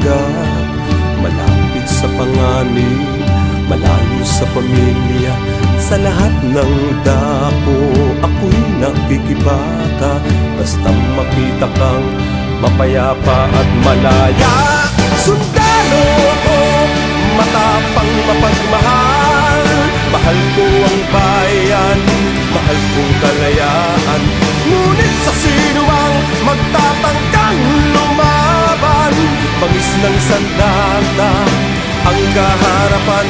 halaga. Malapit sa panganib, malayo sa pamilya, sa lahat ng dako ako'y nakikibata. Basta makita kang mapayapa at malaya. Sundalo ko, matapang mapagmahal. Mahal ko ang bayan, mahal kong kalayaan. Ngunit sa sino ang magtatangkang lumaban? Bangis ng sandata ang kaharapan.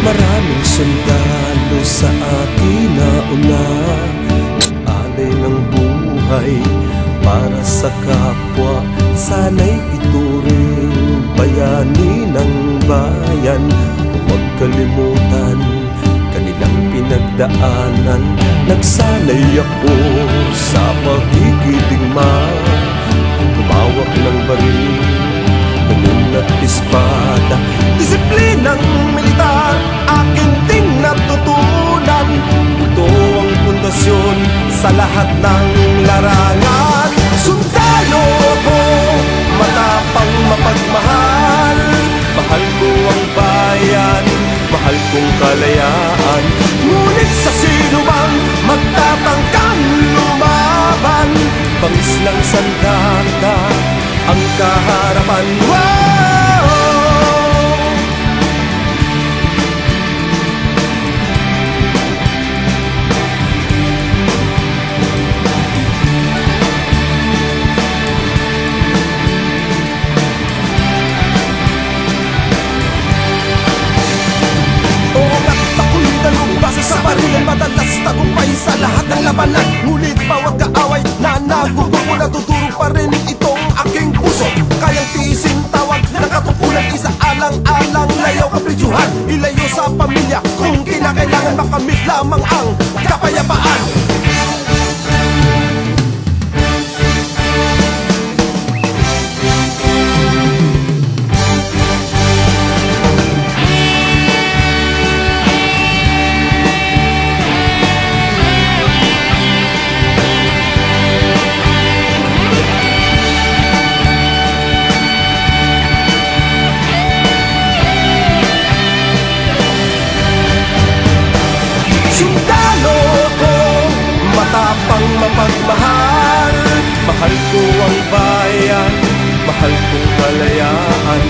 Maraming sundalo sa atin na una, nag-alay ng buhay para sa kapwa. Sana'y ituring bayani ng bayan. Huwag kalimutan kanilang pinagdaanan. Nagsanay ako sa pagkikiligma, tumawak ng baril, ganun at espada. Disiplinang militar aking din natutunan. Ito ang pundasyon sa lahat ng larangan. Sundalo ko, matapang mapagmahal. Mahal ko ang bayan, mahal kong kalayaan. Ngunit sa sino bang magtatangkang lumaban? Bangis ng sandata ang kaharapan. Sa barilan, madalas tagumpay sa lahat ng labanan. Ngunit bawat kaaway na nagugulo, natuturo pa rin itong aking puso. Kayang tiisin tawag ng katupunan, isa-alang-alang layaw kapridyuhan. Ilayo sa pamilya kung kinakailangan, makamit lamang ang kapayapaan. Matapang mapagmahal, mahal ko ang bayan, mahal kong kalayaan.